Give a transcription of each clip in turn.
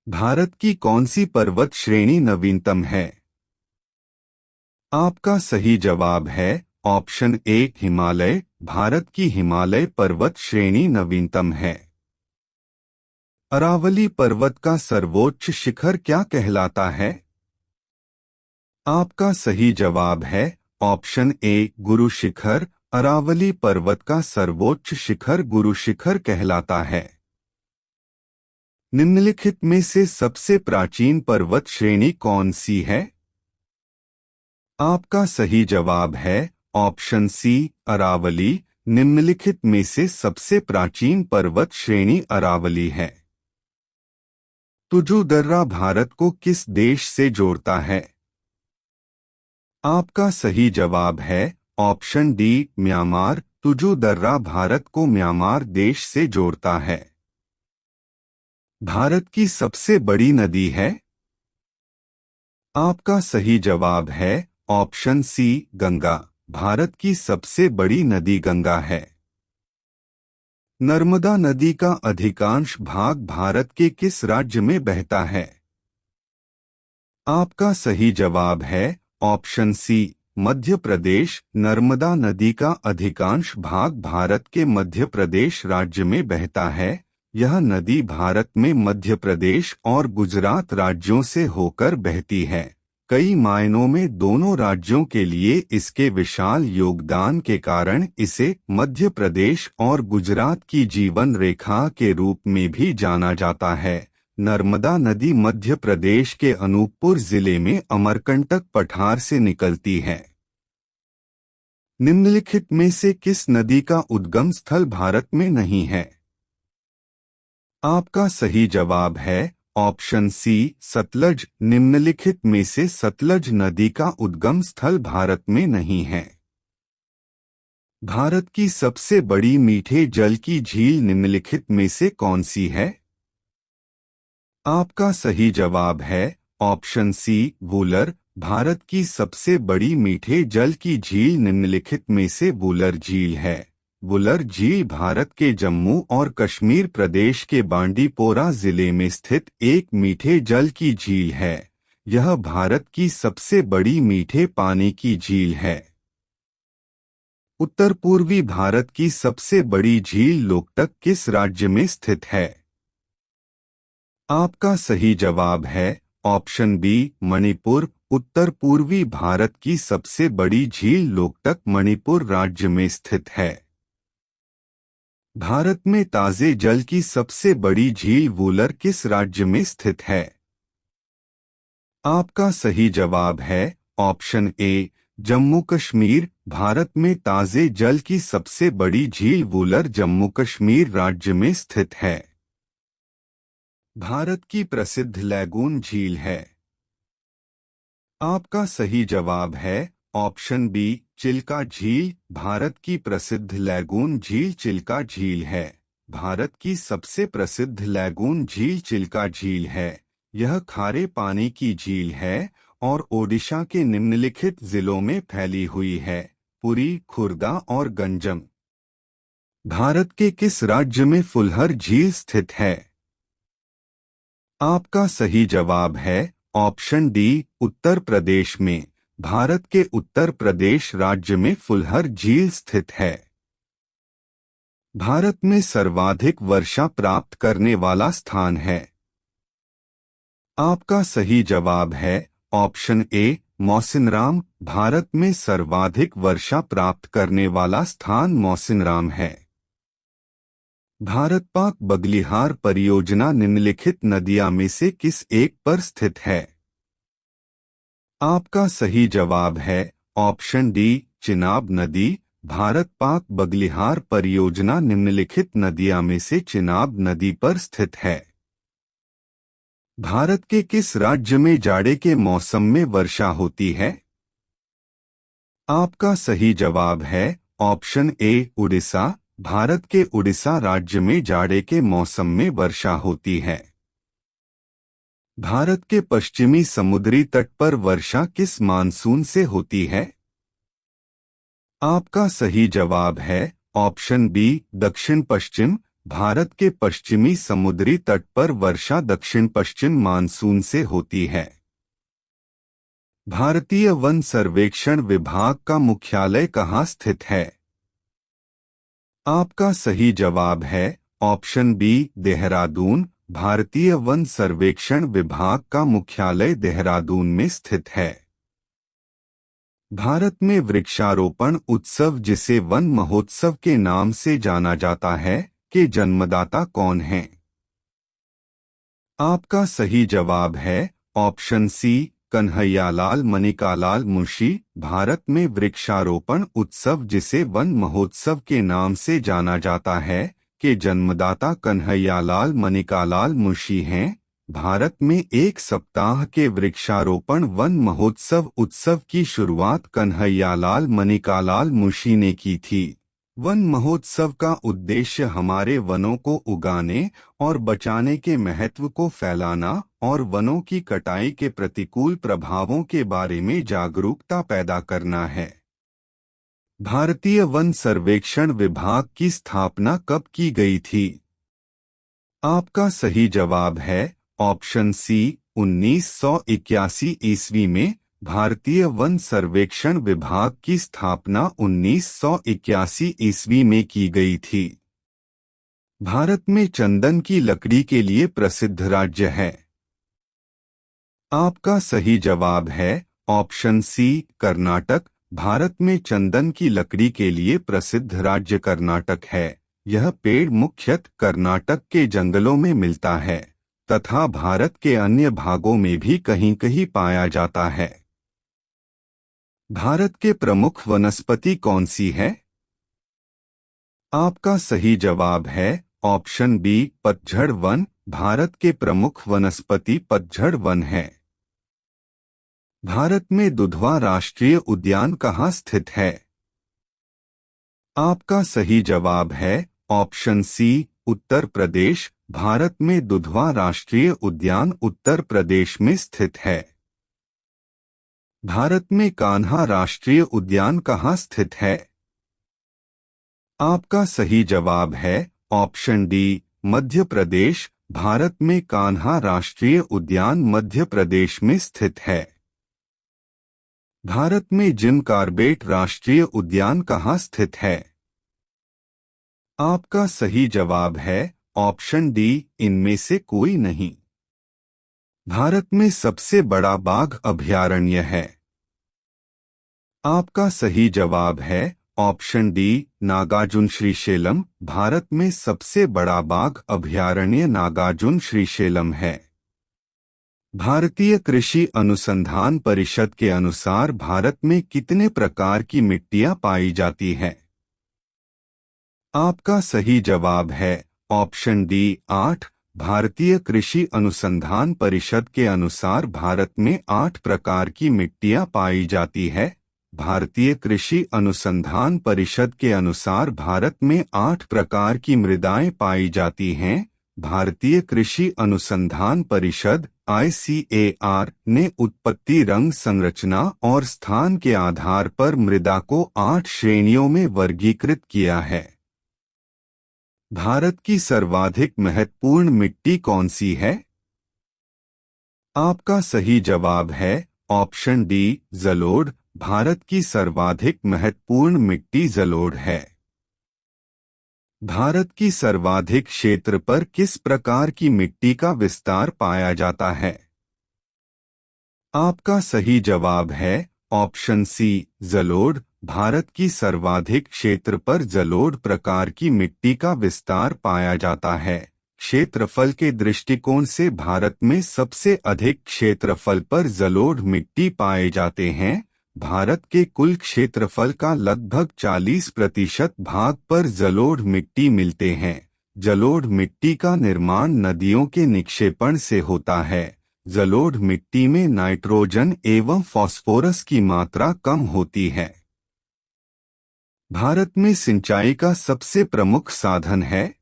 भारत की कौन सी पर्वत श्रेणी नवीनतम है? आपका सही जवाब है ऑप्शन ए हिमालय। भारत की हिमालय पर्वत श्रेणी नवीनतम है। अरावली पर्वत का सर्वोच्च शिखर क्या कहलाता है? आपका सही जवाब है ऑप्शन ए गुरु शिखर। अरावली पर्वत का सर्वोच्च शिखर गुरु शिखर कहलाता है। निम्नलिखित में से सबसे प्राचीन पर्वत श्रेणी कौन सी है? आपका सही जवाब है ऑप्शन सी अरावली। निम्नलिखित में से सबसे प्राचीन पर्वत श्रेणी अरावली है। तुजु दर्रा भारत को किस देश से जोड़ता है? आपका सही जवाब है ऑप्शन डी म्यांमार। तुजु दर्रा भारत को म्यांमार देश से जोड़ता है। भारत की सबसे बड़ी नदी है? आपका सही जवाब है ऑप्शन सी गंगा। भारत की सबसे बड़ी नदी गंगा है। नर्मदा नदी का अधिकांश भाग भारत के किस राज्य में बहता है? आपका सही जवाब है ऑप्शन सी मध्य प्रदेश। नर्मदा नदी का अधिकांश भाग भारत के मध्य प्रदेश राज्य में बहता है। यह नदी भारत में मध्य प्रदेश और गुजरात राज्यों से होकर बहती है। कई मायनों में दोनों राज्यों के लिए इसके विशाल योगदान के कारण इसे मध्य प्रदेश और गुजरात की जीवन रेखा के रूप में भी जाना जाता है। नर्मदा नदी मध्य प्रदेश के अनूपपुर जिले में अमरकंटक पठार से निकलती है। निम्नलिखित में से किस नदी का उद्गम स्थल भारत में नहीं है? आपका सही जवाब है ऑप्शन सी सतलज। निम्नलिखित में से सतलज नदी का उद्गम स्थल भारत में नहीं है। भारत की सबसे बड़ी मीठे जल की झील निम्नलिखित में से कौन सी है? आपका सही जवाब है ऑप्शन सी वूलर। भारत की सबसे बड़ी मीठे जल की झील निम्नलिखित में से वूलर झील है। वूलर झील भारत के जम्मू और कश्मीर प्रदेश के बांडीपोरा जिले में स्थित एक मीठे जल की झील है। यह भारत की सबसे बड़ी मीठे पानी की झील है। उत्तर पूर्वी भारत की सबसे बड़ी झील लोकटक किस राज्य में स्थित है? आपका सही जवाब है ऑप्शन बी मणिपुर। उत्तर पूर्वी भारत की सबसे बड़ी झील लोकटक मणिपुर राज्य में स्थित है। भारत में ताजे जल की सबसे बड़ी झील वूलर किस राज्य में स्थित है? आपका सही जवाब है ऑप्शन ए जम्मू कश्मीर। भारत में ताजे जल की सबसे बड़ी झील वूलर जम्मू कश्मीर राज्य में स्थित है। भारत की प्रसिद्ध लैगून झील है। आपका सही जवाब है ऑप्शन बी चिल्का झील। भारत की प्रसिद्ध लैगून झील चिल्का झील है। भारत की सबसे प्रसिद्ध लैगून झील चिल्का झील है। यह खारे पानी की झील है और ओडिशा के निम्नलिखित जिलों में फैली हुई है पुरी, खुर्दा और गंजम। भारत के किस राज्य में फुलहर झील स्थित है? आपका सही जवाब है ऑप्शन डी उत्तर प्रदेश में। भारत के उत्तर प्रदेश राज्य में फुलहर झील स्थित है। भारत में सर्वाधिक वर्षा प्राप्त करने वाला स्थान है। आपका सही जवाब है ऑप्शन ए मौसिनराम। भारत में सर्वाधिक वर्षा प्राप्त करने वाला स्थान मौसिनराम है। भारत पाक बगलिहार परियोजना निम्नलिखित नदियां में से किस एक पर स्थित है? आपका सही जवाब है ऑप्शन डी चिनाब नदी। भारत पाक बगलिहार परियोजना निम्नलिखित नदियां में से चिनाब नदी पर स्थित है। भारत के किस राज्य में जाड़े के मौसम में वर्षा होती है? आपका सही जवाब है ऑप्शन ए उड़ीसा। भारत के उड़ीसा राज्य में जाड़े के मौसम में वर्षा होती है। भारत के पश्चिमी समुद्री तट पर वर्षा किस मानसून से होती है? आपका सही जवाब है ऑप्शन बी दक्षिण पश्चिम। भारत के पश्चिमी समुद्री तट पर वर्षा दक्षिण पश्चिम मानसून से होती है। भारतीय वन सर्वेक्षण विभाग का मुख्यालय कहाँ स्थित है? आपका सही जवाब है ऑप्शन बी, देहरादून। भारतीय वन सर्वेक्षण विभाग का मुख्यालय देहरादून में स्थित है। भारत में वृक्षारोपण उत्सव, जिसे वन महोत्सव के नाम से जाना जाता है, के जन्मदाता कौन हैं? आपका सही जवाब है ऑप्शन सी, कन्हैयालाल मनिकालाल मुंशी। भारत में वृक्षारोपण उत्सव, जिसे वन महोत्सव के नाम से जाना जाता है, के जन्मदाता कन्हैयालाल मनिकालाल मुंशी हैं। भारत में एक सप्ताह के वृक्षारोपण वन महोत्सव उत्सव की शुरुआत कन्हैयालाल मनिकालाल मुंशी ने की थी। वन महोत्सव का उद्देश्य हमारे वनों को उगाने और बचाने के महत्व को फैलाना और वनों की कटाई के प्रतिकूल प्रभावों के बारे में जागरूकता पैदा करना है। भारतीय वन सर्वेक्षण विभाग की स्थापना कब की गई थी? आपका सही जवाब है ऑप्शन सी, 1981 ईस्वी में। भारतीय वन सर्वेक्षण विभाग की स्थापना 1981 ईस्वी में की गई थी। भारत में चंदन की लकड़ी के लिए प्रसिद्ध राज्य है। आपका सही जवाब है ऑप्शन सी, कर्नाटक। भारत में चंदन की लकड़ी के लिए प्रसिद्ध राज्य कर्नाटक है। यह पेड़ मुख्यतः कर्नाटक के जंगलों में मिलता है तथा भारत के अन्य भागों में भी कहीं कहीं पाया जाता है। भारत के प्रमुख वनस्पति कौन सी है? आपका सही जवाब है ऑप्शन बी, पतझड़ वन। भारत के प्रमुख वनस्पति पतझड़ वन है। भारत में दुधवा राष्ट्रीय उद्यान कहाँ स्थित है? आपका सही जवाब है ऑप्शन सी, उत्तर प्रदेश। भारत में दुधवा राष्ट्रीय उद्यान उत्तर प्रदेश में स्थित है। भारत में कान्हा राष्ट्रीय उद्यान कहाँ स्थित है? आपका सही जवाब है ऑप्शन डी, मध्य प्रदेश। भारत में कान्हा राष्ट्रीय उद्यान मध्य प्रदेश में स्थित है। भारत में जिम कॉर्बेट राष्ट्रीय उद्यान कहाँ स्थित है? आपका सही जवाब है ऑप्शन डी, इनमें से कोई नहीं। भारत में सबसे बड़ा बाघ अभयारण्य है। आपका सही जवाब है ऑप्शन डी, नागार्जुन श्रीशैलम। भारत में सबसे बड़ा बाघ अभयारण्य नागार्जुन श्रीशैलम है। भारतीय कृषि अनुसंधान परिषद के अनुसार भारत में कितने प्रकार की मिट्टियां पाई जाती हैं? आपका सही जवाब है ऑप्शन डी, 8। भारतीय कृषि अनुसंधान परिषद के अनुसार भारत में 8 प्रकार की मिट्टियां पाई जाती है। भारतीय कृषि अनुसंधान परिषद के अनुसार भारत में 8 प्रकार की मृदाएं पाई जाती हैं। भारतीय कृषि अनुसंधान परिषद ICAR ने उत्पत्ति, रंग, संरचना और स्थान के आधार पर मृदा को 8 श्रेणियों में वर्गीकृत किया है। भारत की सर्वाधिक महत्वपूर्ण मिट्टी कौन सी है? आपका सही जवाब है ऑप्शन डी, जलोढ़। भारत की सर्वाधिक महत्वपूर्ण मिट्टी जलोढ़ है। भारत की सर्वाधिक क्षेत्र पर किस प्रकार की मिट्टी का विस्तार पाया जाता है? आपका सही जवाब है ऑप्शन सी, जलोढ़। भारत की सर्वाधिक क्षेत्र पर जलोढ़ प्रकार की मिट्टी का विस्तार पाया जाता है। क्षेत्रफल के दृष्टिकोण से भारत में सबसे अधिक क्षेत्रफल पर जलोढ़ मिट्टी पाए जाते हैं। भारत के कुल क्षेत्रफल का लगभग 40% भाग पर जलोढ़ मिट्टी मिलते हैं। जलोढ़ मिट्टी का निर्माण नदियों के निक्षेपण से होता है। जलोढ़ मिट्टी में नाइट्रोजन एवं फास्फोरस की मात्रा कम होती है। भारत में सिंचाई का सबसे प्रमुख साधन है?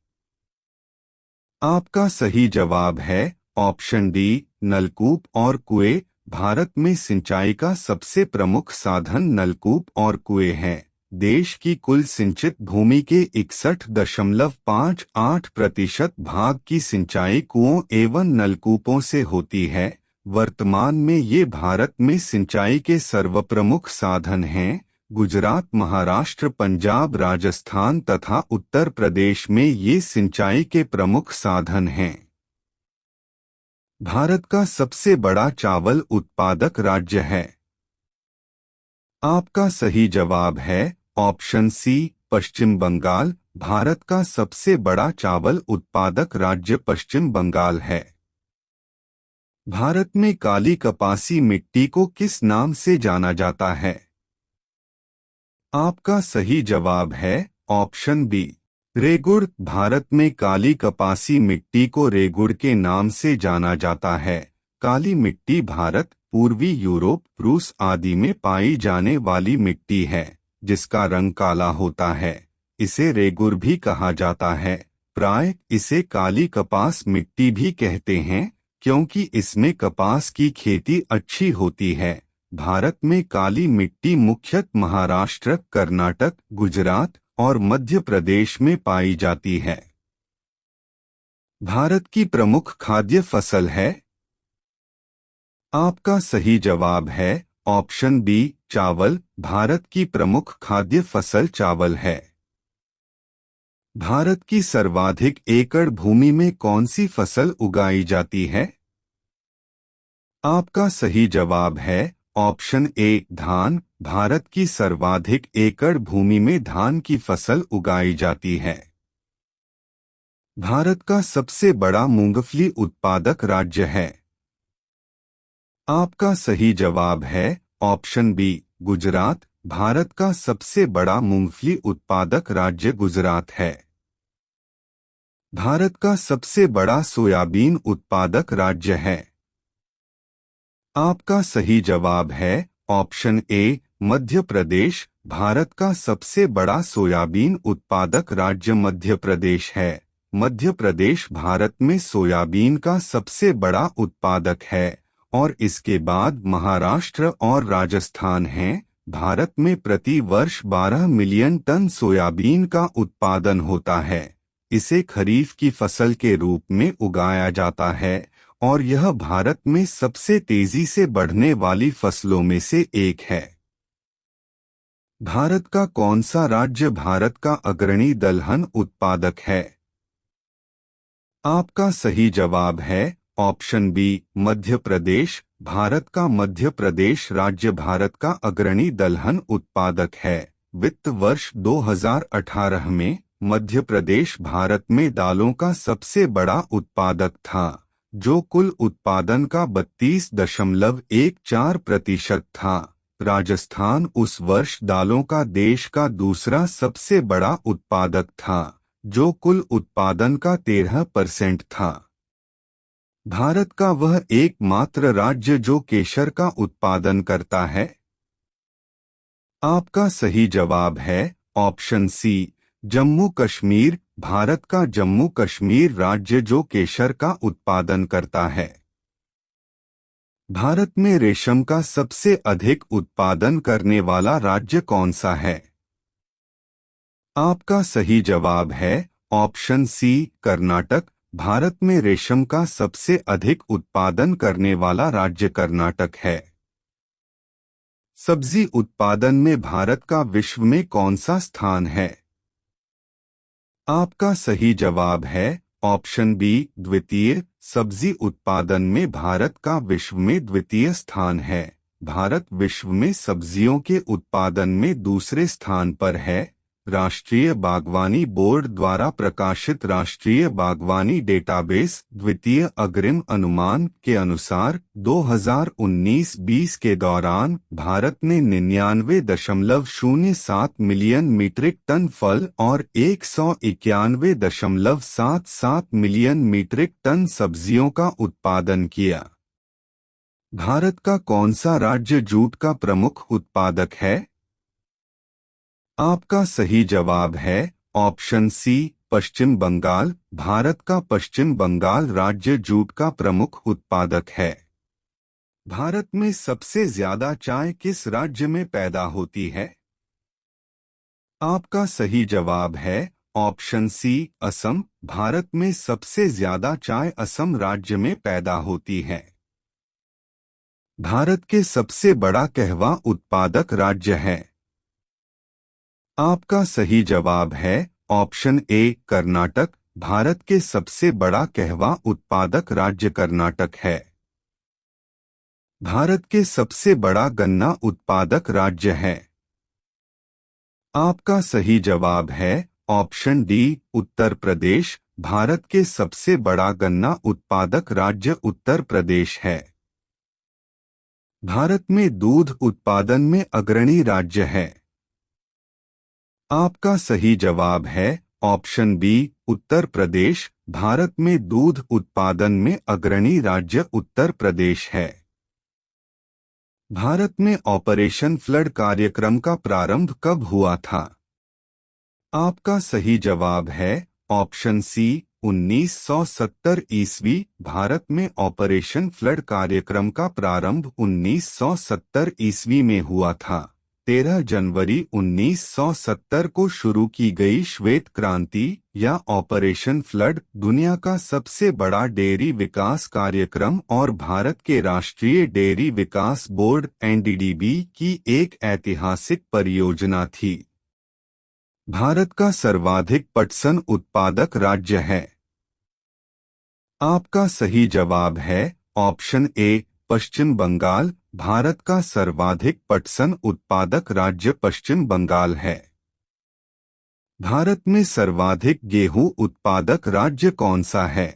आपका सही जवाब है ऑप्शन डी, नलकूप और कुएं। भारत में सिंचाई का सबसे प्रमुख साधन नलकूप और कुएं हैं। देश की कुल सिंचित भूमि के 61.58% भाग की सिंचाई कुओं एवं नलकूपों से होती है। वर्तमान में ये भारत में सिंचाई के सर्वप्रमुख साधन हैं। गुजरात, महाराष्ट्र, पंजाब, राजस्थान तथा उत्तर प्रदेश में ये सिंचाई के प्रमुख साधन हैं। भारत का सबसे बड़ा चावल उत्पादक राज्य है। आपका सही जवाब है ऑप्शन सी, पश्चिम बंगाल। भारत का सबसे बड़ा चावल उत्पादक राज्य पश्चिम बंगाल है। भारत में काली कपासी मिट्टी को किस नाम से जाना जाता है? आपका सही जवाब है ऑप्शन बी, रेगुड़। भारत में काली कपासी मिट्टी को रेगुड़ के नाम से जाना जाता है। काली मिट्टी भारत, पूर्वी यूरोप, रूस आदि में पाई जाने वाली मिट्टी है जिसका रंग काला होता है। इसे रेगुड़ भी कहा जाता है। प्राय इसे काली कपास मिट्टी भी कहते हैं क्योंकि इसमें कपास की खेती अच्छी होती है। भारत में काली मिट्टी मुख्यतः महाराष्ट्र, कर्नाटक, गुजरात और मध्य प्रदेश में पाई जाती है। भारत की प्रमुख खाद्य फसल है? आपका सही जवाब है ऑप्शन बी, चावल। भारत की प्रमुख खाद्य फसल चावल है। भारत की सर्वाधिक एकड़ भूमि में कौन सी फसल उगाई जाती है? आपका सही जवाब है ऑप्शन ए, धान। भारत की सर्वाधिक एकड़ भूमि में धान की फसल उगाई जाती है। भारत का सबसे बड़ा मूंगफली उत्पादक राज्य है। आपका सही जवाब है ऑप्शन बी, गुजरात। भारत का सबसे बड़ा मूंगफली उत्पादक राज्य गुजरात है। भारत का सबसे बड़ा सोयाबीन उत्पादक राज्य है। आपका सही जवाब है ऑप्शन ए, मध्य प्रदेश। भारत का सबसे बड़ा सोयाबीन उत्पादक राज्य मध्य प्रदेश है। मध्य प्रदेश भारत में सोयाबीन का सबसे बड़ा उत्पादक है और इसके बाद महाराष्ट्र और राजस्थान हैं। भारत में प्रति वर्ष 12 मिलियन टन सोयाबीन का उत्पादन होता है। इसे खरीफ की फसल के रूप में उगाया जाता है और यह भारत में सबसे तेजी से बढ़ने वाली फसलों में से एक है। भारत का कौन सा राज्य भारत का अग्रणी दलहन उत्पादक है? आपका सही जवाब है ऑप्शन बी, मध्य प्रदेश। भारत का मध्य प्रदेश राज्य भारत का अग्रणी दलहन उत्पादक है। वित्त वर्ष 2018 में मध्य प्रदेश भारत में दालों का सबसे बड़ा उत्पादक था, जो कुल उत्पादन का 32.14% था। राजस्थान उस वर्ष दालों का देश का दूसरा सबसे बड़ा उत्पादक था, जो कुल उत्पादन का 13% था। भारत का वह एकमात्र राज्य जो केसर का उत्पादन करता है। आपका सही जवाब है ऑप्शन सी, जम्मू कश्मीर। भारत का जम्मू कश्मीर राज्य जो केसर का उत्पादन करता है। भारत में रेशम का सबसे अधिक उत्पादन करने वाला राज्य कौन सा है? आपका सही जवाब है ऑप्शन सी, कर्नाटक। भारत में रेशम का सबसे अधिक उत्पादन करने वाला राज्य कर्नाटक है। सब्जी उत्पादन में भारत का विश्व में कौन सा स्थान है? आपका सही जवाब है ऑप्शन बी, द्वितीय। सब्जी उत्पादन में भारत का विश्व में द्वितीय स्थान है। भारत विश्व में सब्जियों के उत्पादन में दूसरे स्थान पर है। राष्ट्रीय बागवानी बोर्ड द्वारा प्रकाशित राष्ट्रीय बागवानी डेटाबेस द्वितीय अग्रिम अनुमान के अनुसार 2019-20 के दौरान भारत ने 99.07 मिलियन मीट्रिक टन फल और 191.77 मिलियन मीट्रिक टन सब्जियों का उत्पादन किया। भारत का कौन सा राज्य जूट का प्रमुख उत्पादक है? आपका सही जवाब है ऑप्शन सी, पश्चिम बंगाल। भारत का पश्चिम बंगाल राज्य जूट का प्रमुख उत्पादक है। भारत में सबसे ज्यादा चाय किस राज्य में पैदा होती है? आपका सही जवाब है ऑप्शन सी असम। भारत में सबसे ज्यादा चाय असम राज्य में पैदा होती है। भारत के सबसे बड़ा कहवा उत्पादक राज्य है। आपका सही जवाब है ऑप्शन ए कर्नाटक। भारत के सबसे बड़ा कहवा उत्पादक राज्य कर्नाटक है। भारत के सबसे बड़ा गन्ना उत्पादक राज्य है। आपका सही जवाब है ऑप्शन डी उत्तर प्रदेश। भारत के सबसे बड़ा गन्ना उत्पादक राज्य उत्तर प्रदेश है। भारत में दूध उत्पादन में अग्रणी राज्य है। आपका सही जवाब है ऑप्शन बी उत्तर प्रदेश। भारत में दूध उत्पादन में अग्रणी राज्य उत्तर प्रदेश है। भारत में ऑपरेशन फ्लड कार्यक्रम का प्रारंभ कब हुआ था? आपका सही जवाब है ऑप्शन सी 1970 ईस्वी। भारत में ऑपरेशन फ्लड कार्यक्रम का प्रारंभ 1970 ईस्वी में हुआ था। 13 जनवरी 1970 को शुरू की गई श्वेत क्रांति या ऑपरेशन फ्लड दुनिया का सबसे बड़ा डेयरी विकास कार्यक्रम और भारत के राष्ट्रीय डेयरी विकास बोर्ड एनडीडीबी की एक ऐतिहासिक परियोजना थी। भारत का सर्वाधिक पटसन उत्पादक राज्य है। आपका सही जवाब है ऑप्शन ए पश्चिम बंगाल। भारत का सर्वाधिक पटसन उत्पादक राज्य पश्चिम बंगाल है। भारत में सर्वाधिक गेहूं उत्पादक राज्य कौन सा है?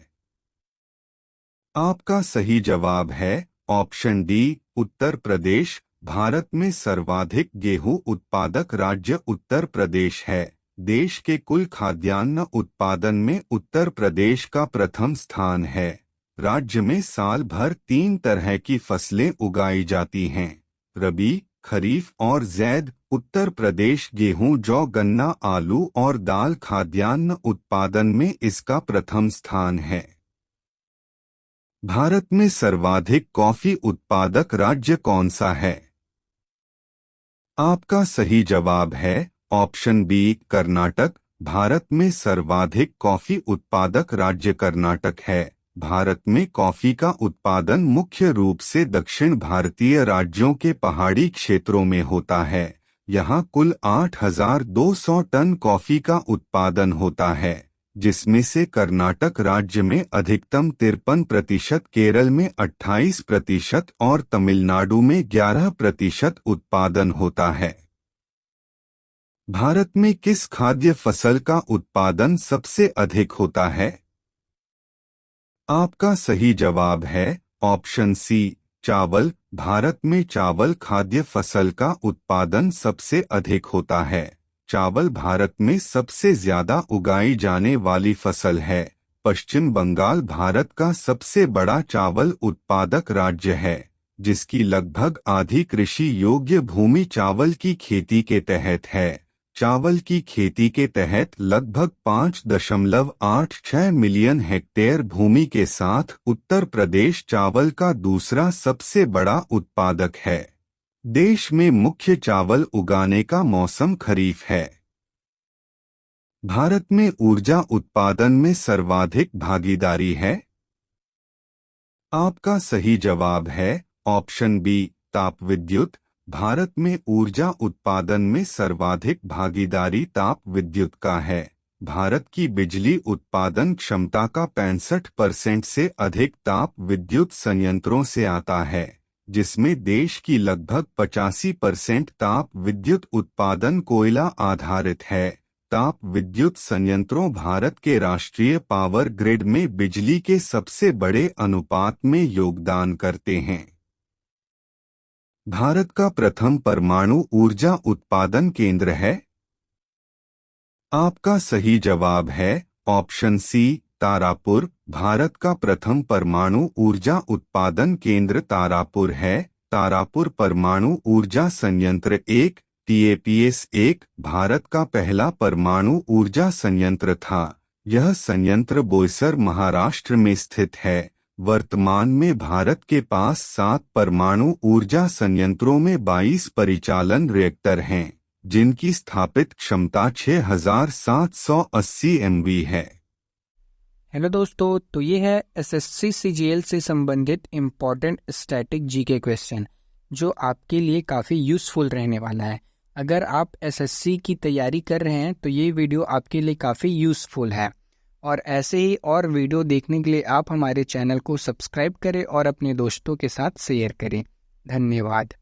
आपका सही जवाब है ऑप्शन डी उत्तर प्रदेश। भारत में सर्वाधिक गेहूं उत्पादक राज्य उत्तर प्रदेश है। देश के कुल खाद्यान्न उत्पादन में उत्तर प्रदेश का प्रथम स्थान है। राज्य में साल भर 3 तरह की फसलें उगाई जाती हैं, रबी, खरीफ और ज़ैद। उत्तर प्रदेश गेहूं, जौ, गन्ना, आलू और दाल खाद्यान्न उत्पादन में इसका प्रथम स्थान है। भारत में सर्वाधिक कॉफी उत्पादक राज्य कौन सा है? आपका सही जवाब है ऑप्शन बी कर्नाटक। भारत में सर्वाधिक कॉफी उत्पादक राज्य कर्नाटक है। भारत में कॉफी का उत्पादन मुख्य रूप से दक्षिण भारतीय राज्यों के पहाड़ी क्षेत्रों में होता है। यहाँ कुल 8,200 टन कॉफी का उत्पादन होता है, जिसमें से कर्नाटक राज्य में अधिकतम 53%, केरल में 28% और तमिलनाडु में 11% उत्पादन होता है। भारत में किस खाद्य फसल का उत्पादन सबसे अधिक होता है? आपका सही जवाब है ऑप्शन सी चावल। भारत में चावल खाद्य फसल का उत्पादन सबसे अधिक होता है। चावल भारत में सबसे ज्यादा उगाई जाने वाली फसल है। पश्चिम बंगाल भारत का सबसे बड़ा चावल उत्पादक राज्य है, जिसकी लगभग आधी कृषि योग्य भूमि चावल की खेती के तहत है। चावल की खेती के तहत लगभग 5.86 मिलियन हेक्टेयर भूमि के साथ उत्तर प्रदेश चावल का दूसरा सबसे बड़ा उत्पादक है। देश में मुख्य चावल उगाने का मौसम खरीफ है। भारत में ऊर्जा उत्पादन में सर्वाधिक भागीदारी है। आपका सही जवाब है ऑप्शन बी ताप विद्युत। भारत में ऊर्जा उत्पादन में सर्वाधिक भागीदारी ताप विद्युत का है। भारत की बिजली उत्पादन क्षमता का 65% से अधिक ताप विद्युत संयंत्रों से आता है, जिसमें देश की लगभग 85% ताप विद्युत उत्पादन कोयला आधारित है। ताप विद्युत संयंत्रों भारत के राष्ट्रीय पावर ग्रिड में बिजली के सबसे बड़े अनुपात में योगदान करते हैं। भारत का प्रथम परमाणु ऊर्जा उत्पादन केंद्र है। आपका सही जवाब है ऑप्शन सी तारापुर। भारत का प्रथम परमाणु ऊर्जा उत्पादन केंद्र तारापुर है। तारापुर परमाणु ऊर्जा संयंत्र 1 TAPS-1 भारत का पहला परमाणु ऊर्जा संयंत्र था। यह संयंत्र बोईसर, महाराष्ट्र में स्थित है। वर्तमान में भारत के पास 7 परमाणु ऊर्जा संयंत्रों में 22 परिचालन रिएक्टर हैं। जिनकी स्थापित क्षमता 6780 MB है। हेलो दोस्तों, तो ये है एसएससी सीजीएल से संबंधित इम्पॉर्टेंट स्टैटिक जीके क्वेश्चन जो आपके लिए काफ़ी यूज़फुल रहने वाला है। अगर आप एसएससी की तैयारी कर रहे हैं तो ये वीडियो आपके लिए काफ़ी यूज़फुल है। और ऐसे ही और वीडियो देखने के लिए आप हमारे चैनल को सब्सक्राइब करें और अपने दोस्तों के साथ शेयर करें। धन्यवाद।